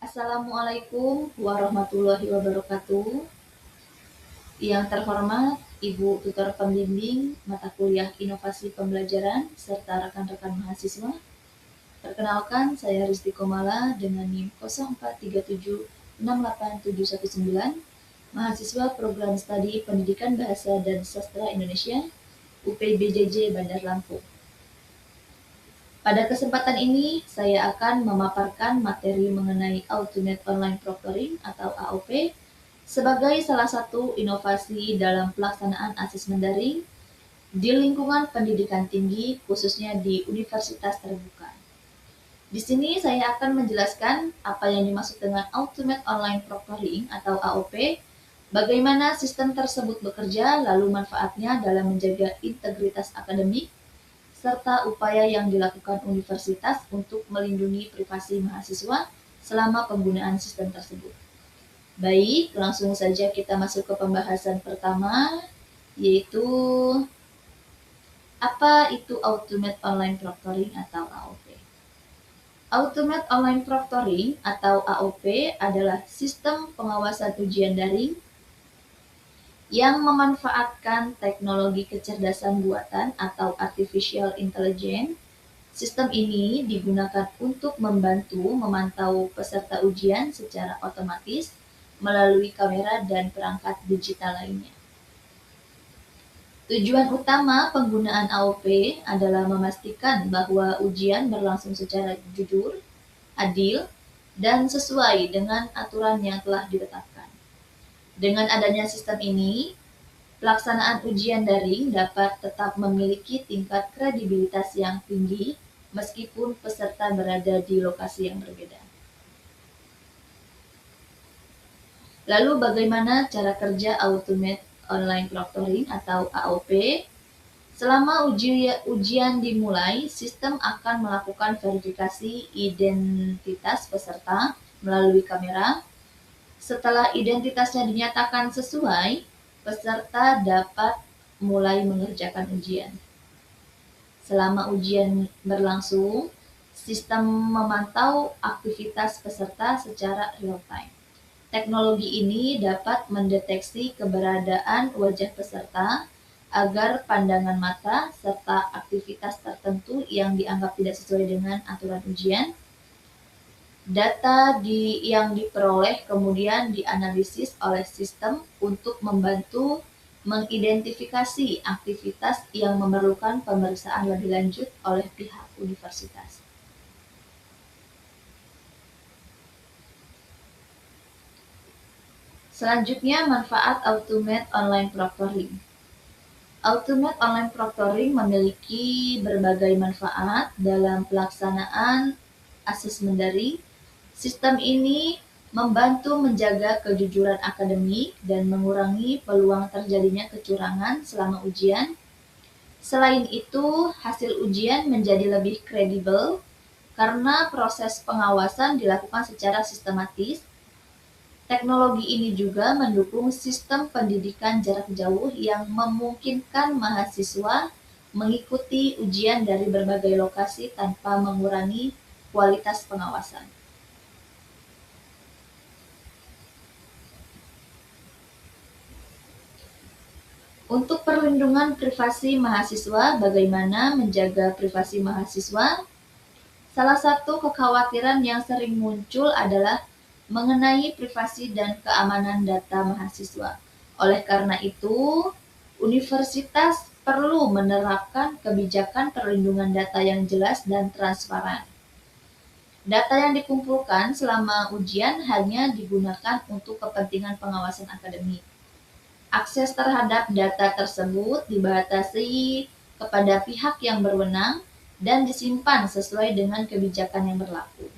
Assalamualaikum warahmatullahi wabarakatuh. Yang terhormat Ibu Tutor Pembimbing Mata Kuliah Inovasi Pembelajaran serta rekan-rekan mahasiswa. Perkenalkan, saya Risti Komala dengan NIM 0437687719, mahasiswa Program Studi Pendidikan Bahasa dan Sastra Indonesia, UPBJJ Bandar Lampung. Pada kesempatan ini, saya akan memaparkan materi mengenai Ultimate Online Proctoring atau AOP sebagai salah satu inovasi dalam pelaksanaan asesmen daring di lingkungan pendidikan tinggi, khususnya di universitas terbuka. Di sini saya akan menjelaskan apa yang dimaksud dengan Ultimate Online Proctoring atau AOP, bagaimana sistem tersebut bekerja, lalu manfaatnya dalam menjaga integritas akademik, serta upaya yang dilakukan universitas untuk melindungi privasi mahasiswa selama penggunaan sistem tersebut. Baik, langsung saja kita masuk ke pembahasan pertama, yaitu apa itu Ultimate Online Proctoring atau AOP. Ultimate Online Proctoring atau AOP adalah sistem pengawasan ujian daring yang memanfaatkan teknologi kecerdasan buatan atau artificial intelligence. Sistem ini digunakan untuk membantu memantau peserta ujian secara otomatis melalui kamera dan perangkat digital lainnya. Tujuan utama penggunaan AOP adalah memastikan bahwa ujian berlangsung secara jujur, adil, dan sesuai dengan aturan yang telah ditetapkan. Dengan adanya sistem ini, pelaksanaan ujian daring dapat tetap memiliki tingkat kredibilitas yang tinggi meskipun peserta berada di lokasi yang berbeda. Lalu bagaimana cara kerja Ultimate Online Proctoring atau AOP? Selama ujian dimulai, sistem akan melakukan verifikasi identitas peserta melalui kamera. Setelah identitasnya dinyatakan sesuai, peserta dapat mulai mengerjakan ujian. Selama ujian berlangsung, sistem memantau aktivitas peserta secara real-time. Teknologi ini dapat mendeteksi keberadaan wajah peserta agar pandangan mata serta aktivitas tertentu yang dianggap tidak sesuai dengan aturan ujian. Data yang diperoleh kemudian dianalisis oleh sistem untuk membantu mengidentifikasi aktivitas yang memerlukan pemeriksaan lebih lanjut oleh pihak universitas. Selanjutnya, manfaat Ultimate Online Proctoring. Ultimate Online Proctoring memiliki berbagai manfaat dalam pelaksanaan asesmen daring. Sistem ini membantu menjaga kejujuran akademik dan mengurangi peluang terjadinya kecurangan selama ujian. Selain itu, hasil ujian menjadi lebih kredibel karena proses pengawasan dilakukan secara sistematis. Teknologi ini juga mendukung sistem pendidikan jarak jauh yang memungkinkan mahasiswa mengikuti ujian dari berbagai lokasi tanpa mengurangi kualitas pengawasan. Untuk perlindungan privasi mahasiswa, bagaimana menjaga privasi mahasiswa? Salah satu kekhawatiran yang sering muncul adalah mengenai privasi dan keamanan data mahasiswa. Oleh karena itu, universitas perlu menerapkan kebijakan perlindungan data yang jelas dan transparan. Data yang dikumpulkan selama ujian hanya digunakan untuk kepentingan pengawasan akademik. Akses terhadap data tersebut dibatasi kepada pihak yang berwenang dan disimpan sesuai dengan kebijakan yang berlaku.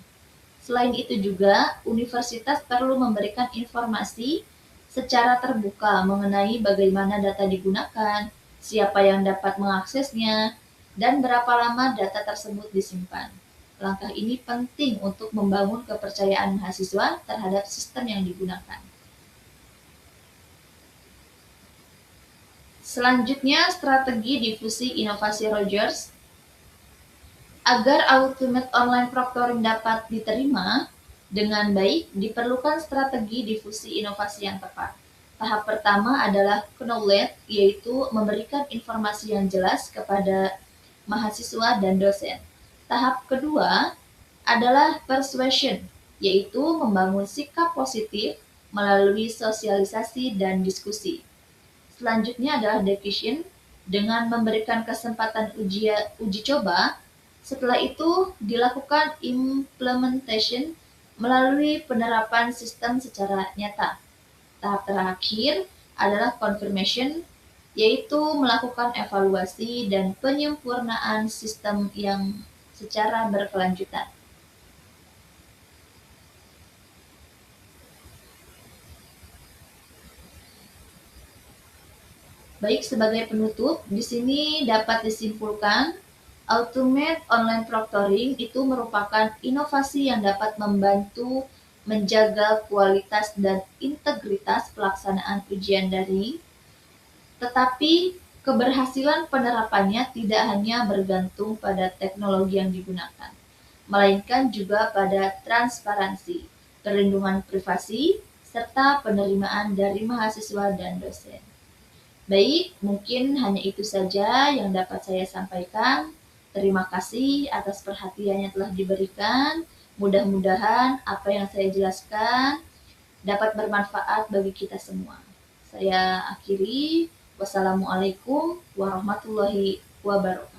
Selain itu juga, universitas perlu memberikan informasi secara terbuka mengenai bagaimana data digunakan, siapa yang dapat mengaksesnya, dan berapa lama data tersebut disimpan. Langkah ini penting untuk membangun kepercayaan mahasiswa terhadap sistem yang digunakan. Selanjutnya, strategi difusi inovasi Rogers. Agar Ultimate Online Proctoring dapat diterima, Dengan baik, diperlukan strategi difusi inovasi yang tepat. Tahap pertama adalah knowledge, yaitu memberikan informasi yang jelas kepada mahasiswa dan dosen. Tahap kedua adalah persuasion, yaitu membangun sikap positif melalui sosialisasi dan diskusi. Selanjutnya adalah diffusion, dengan memberikan kesempatan uji coba. Setelah itu dilakukan implementation melalui penerapan sistem secara nyata. Tahap terakhir adalah confirmation, yaitu melakukan evaluasi dan penyempurnaan sistem yang secara berkelanjutan. Baik, sebagai penutup, di sini dapat disimpulkan Ultimate Online Proctoring itu merupakan inovasi yang dapat membantu menjaga kualitas dan integritas pelaksanaan ujian daring, tetapi keberhasilan penerapannya tidak hanya bergantung pada teknologi yang digunakan, melainkan juga pada transparansi, perlindungan privasi, serta penerimaan dari mahasiswa dan dosen. Baik, mungkin hanya itu saja yang dapat saya sampaikan. Terima kasih atas perhatian yang telah diberikan. Mudah-mudahan apa yang saya jelaskan dapat bermanfaat bagi kita semua. Saya akhiri. Wassalamualaikum warahmatullahi wabarakatuh.